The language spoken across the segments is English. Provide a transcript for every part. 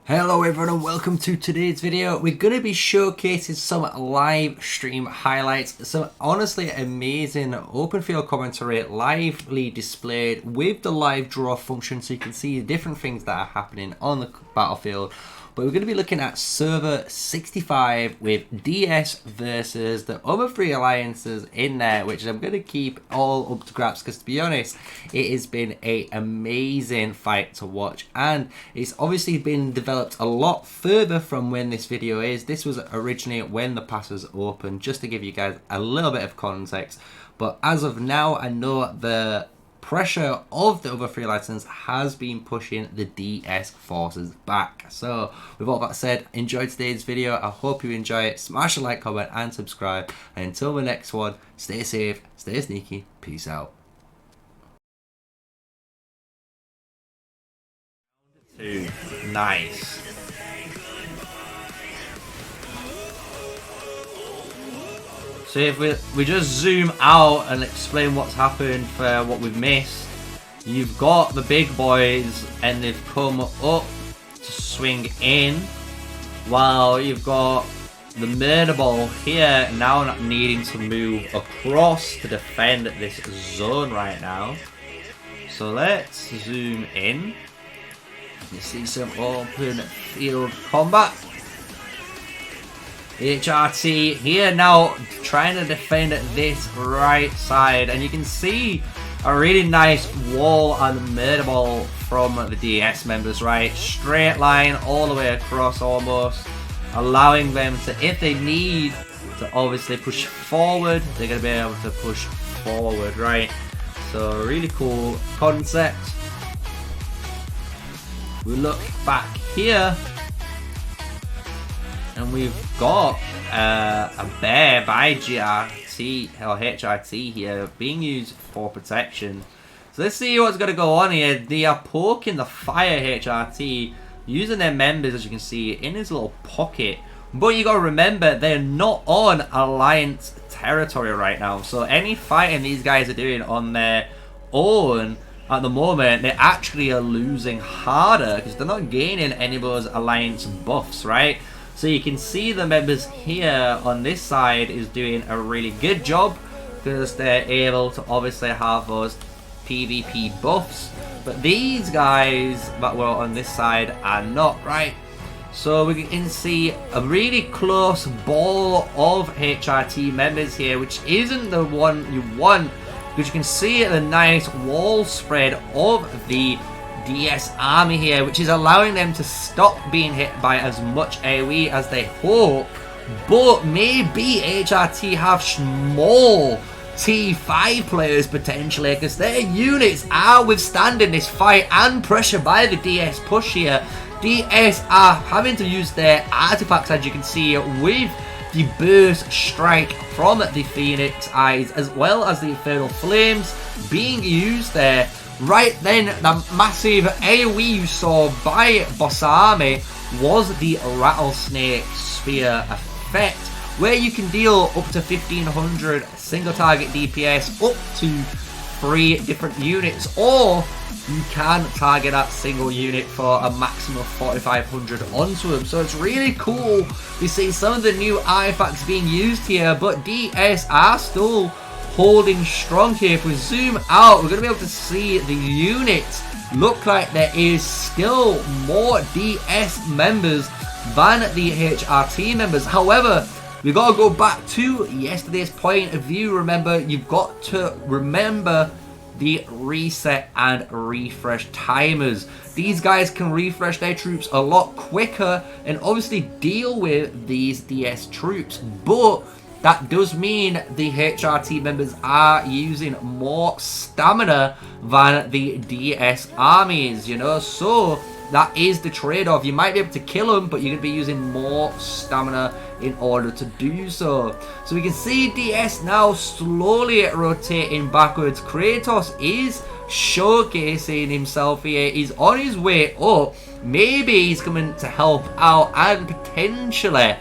Hello everyone and welcome to today's video. We're going to be showcasing some live stream highlights, some honestly amazing open field commentary lively displayed with the live draw function so you can see the different things that are happening on the battlefield. But we're going to be looking at server 65 with DS versus the other three alliances in there, which I'm going to keep all up to grabs because, to be honest, it has been an amazing fight to watch, and it's obviously been developed a lot further from when this video is. This was originally when the pass was open, just to give you guys a little bit of context. But as of now, I know the pressure of the other three licenses has been pushing the DS forces back. So with all that said, enjoy today's video. I hope you enjoy it. Smash a like, comment and subscribe, and until the next one, stay safe, stay sneaky, peace out. Nice. So if we just zoom out and explain what's happened for what we've missed, you've got the big boys and they've come up to swing in, while you've got the murder ball here now not needing to move across to defend this zone right now. So let's zoom in. You see some open field combat. HRT here now trying to defend this right side, and you can see a really nice wall on the murder ball from the DS members, right? Straight line all the way across almost, allowing them to, if they need to obviously push forward, they're going to be able to push forward, right? So really cool concept. We look back here, and we've got a bear by GRT or HRT here being used for protection. So let's see what's going to go on here. They are poking the fire, HRT, using their members, as you can see, in his little pocket. But you got to remember, they're not on Alliance territory right now. So any fighting these guys are doing on their own at the moment, they actually are losing harder because they're not gaining any of those Alliance buffs, right? So you can see the members here on this side is doing a really good job because they're able to obviously have those PvP buffs. But these guys that were on this side are not, right? So we can see a really close ball of HRT members here, which isn't the one you want, because you can see the nice wall spread of the DS army here, which is allowing them to stop being hit by as much AoE as they hope. But maybe HRT have small T5 players potentially, because their units are withstanding this fight and pressure by the DS push here. DS are having to use their artifacts, as you can see, with the burst strike from the Phoenix Eyes, as well as the Infernal Flames being used there. Right then, the massive AoE you saw by Boss Army was the Rattlesnake Spear effect, where you can deal up to 1500 single target DPS up to 3 different units, or you can target that single unit for a maximum of 4500 onto them. So it's really cool. We see some of the new artifacts being used here, but DS are still holding strong here. If we zoom out, we're going to be able to see the units look like there is still more DS members than the HRT members. However, we've got to go back to yesterday's point of view. Remember, you've got to remember the reset and refresh timers. These guys can refresh their troops a lot quicker and obviously deal with these DS troops, but that does mean the HRT members are using more stamina than the DS armies, you know, so that is the trade-off. You might be able to kill them, but you're going to be using more stamina in order to do so. So we can see DS now slowly rotating backwards. Kratos is showcasing himself here. He's on his way up. Maybe he's coming to help out and potentially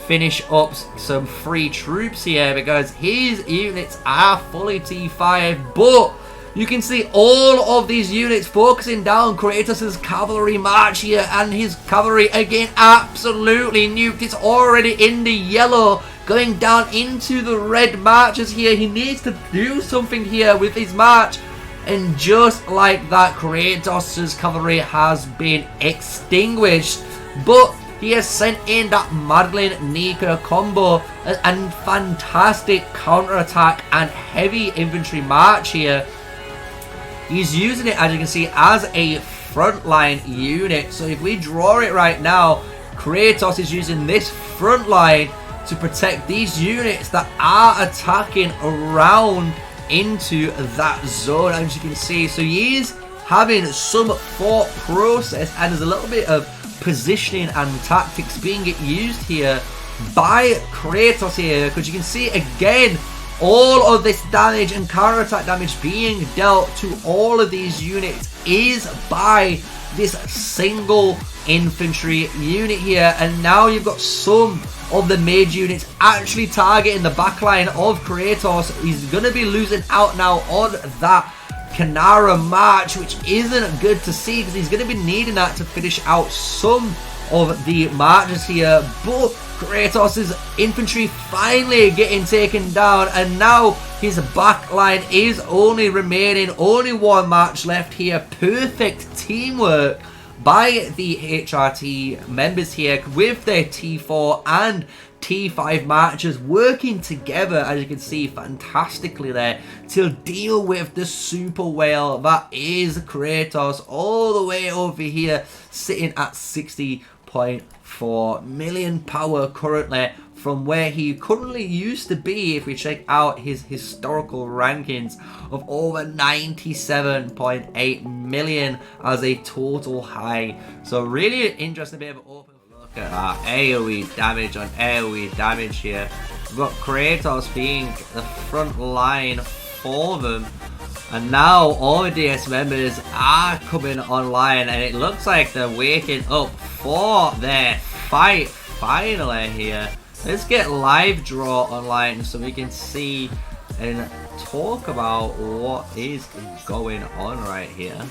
finish up some free troops here, because his units are fully T5, but You can see all of these units focusing down Kratos' cavalry march here, and his cavalry again absolutely nuked. It's already in the yellow, going down into the red marches here. He needs to do something here with his march, and just like that, Kratos' cavalry has been extinguished. But he has sent in that Madeline Nika combo and fantastic counterattack and heavy infantry march here. He's using it, as you can see, as a frontline unit. So if we draw it right now, Kratos is using this front line to protect these units that are attacking around into that zone, as you can see. So he is having some thought process, and there's a little bit of positioning and tactics being used here by Kratos here, because you can see again all of this damage and counterattack damage being dealt to all of these units is by this single infantry unit here. And now you've got some of the mage units actually targeting the backline of Kratos. He's going to be losing out now on that Canara march, which isn't good to see, because he's going to be needing that to finish out some of the marches here. But Kratos' infantry finally getting taken down, and now his backline is only remaining only one march left here. Perfect teamwork by the HRT members here with their T4 and T5 marchers working together, as you can see fantastically there, to deal with the super whale that is Kratos, all the way over here, sitting at 60.4 million power currently, from where he currently used to be, if we check out his historical rankings, of over 97.8 million as a total high. So really interesting bit of an open look at our AoE damage on AoE damage here. We've got Kratos being the front line for them, and now all the DS members are coming online, and it looks like they're waking up for their fight finally here. Let's get LiveDraw online so we can see and talk about what is going on right here.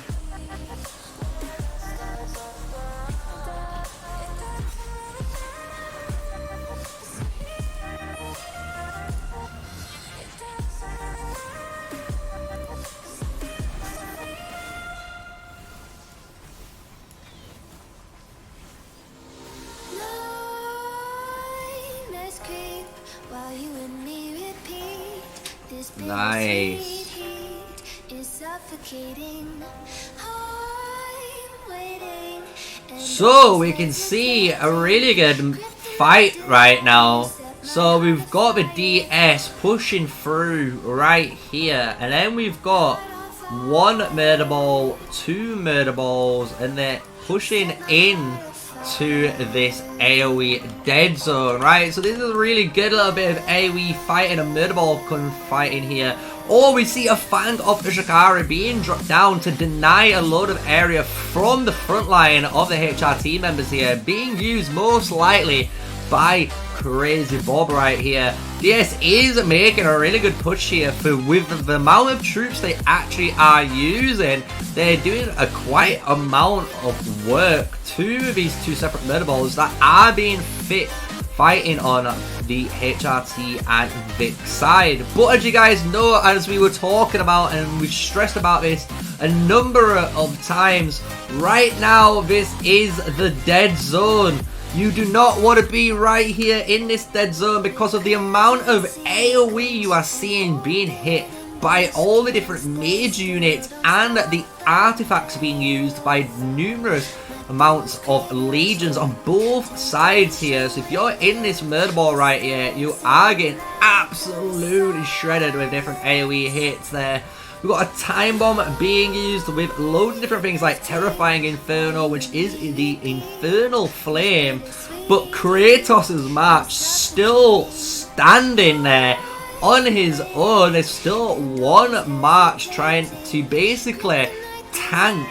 Nice. So we can see a really good fight right now. So we've got the DS pushing through right here, and then we've got one murder ball, two murder balls, and they're pushing in to this AoE dead zone, right? So this is a really good little bit of AoE fighting, a murder ball fighting here. Or we see a Fang of Ushikari being dropped down to deny a load of area from the front line of the HRT members here, being used most likely by Crazy Bob right here. DS is making a really good push here with the amount of troops they actually are using. They're doing a quite amount of work to these two separate murder balls that are being fit fighting on the HRT and Vic side. But as you guys know, as we were talking about and we stressed about this a number of times, right now this is the dead zone. You do not want to be right here in this dead zone because of the amount of AoE you are seeing being hit by all the different mage units and the artifacts being used by numerous amounts of legions on both sides here. So if you're in this murder ball right here, you are getting absolutely shredded with different AoE hits there. We've got a time bomb being used with loads of different things like Terrifying Inferno, which is the Infernal Flame. But Kratos' march still standing there on his own. There's still one march trying to basically tank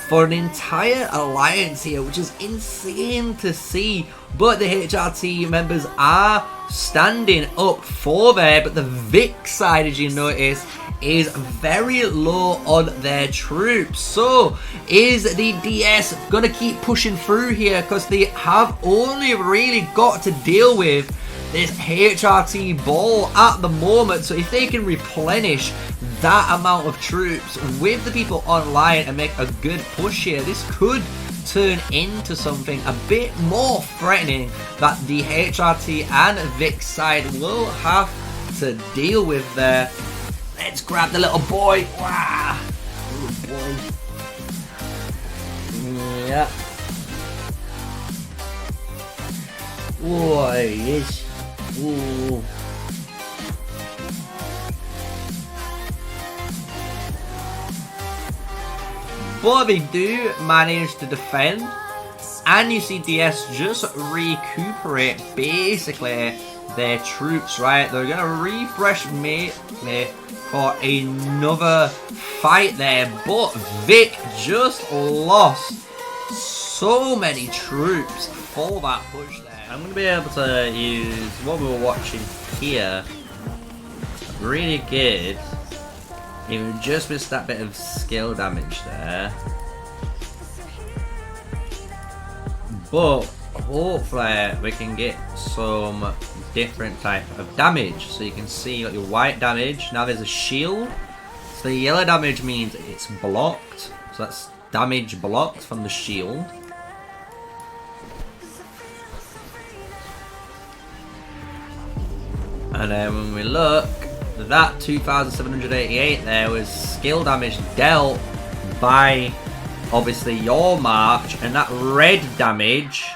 for an entire alliance here, which is insane to see. But the HRT members are standing up for there. But the Vic side, as you notice, is very low on their troops. So is the DS gonna keep pushing through here, because they have only really got to deal with this HRT ball at the moment. So if they can replenish that amount of troops with the people online and make a good push here, this could turn into something a bit more threatening that the HRT and Vic side will have to deal with there. Let's grab the little boy. Wow. Little boy. Yeah. Whoa, yes. Ooh. But they do manage to defend, and you see DS just recuperate basically their troops, right? They're gonna refresh me for another fight there, but Vic just lost so many troops for that push there. I'm gonna be able to use what we were watching here really good. Even just missed that bit of skill damage there, but hopefully we can get some different type of damage. So you can see like your white damage. Now there's a shield. So the yellow damage means it's blocked. So that's damage blocked from the shield. And then when we look, that 2,788 there was skill damage dealt by obviously your march, and that red damage,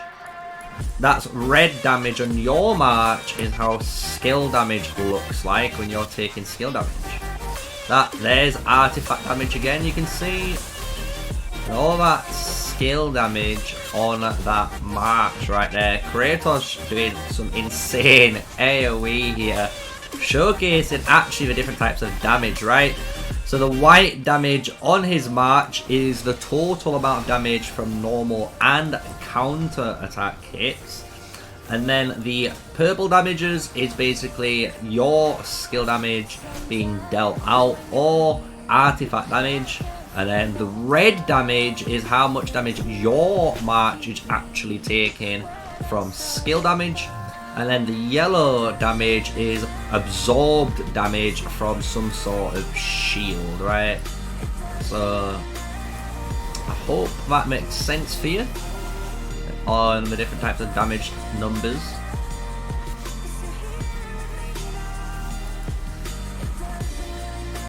that's red damage on your march is how skill damage looks like when you're taking skill damage. There's artifact damage again, you can see all that skill damage on that march right there. Kratos doing some insane AoE here, showcasing actually the different types of damage, right? So the white damage on his march is the total amount of damage from normal and counter attack hits, and then the purple damages is basically your skill damage being dealt out or artifact damage, and then the red damage is how much damage your march is actually taking from skill damage. And then the yellow damage is absorbed damage from some sort of shield, right? So I hope that makes sense for you on the different types of damage numbers.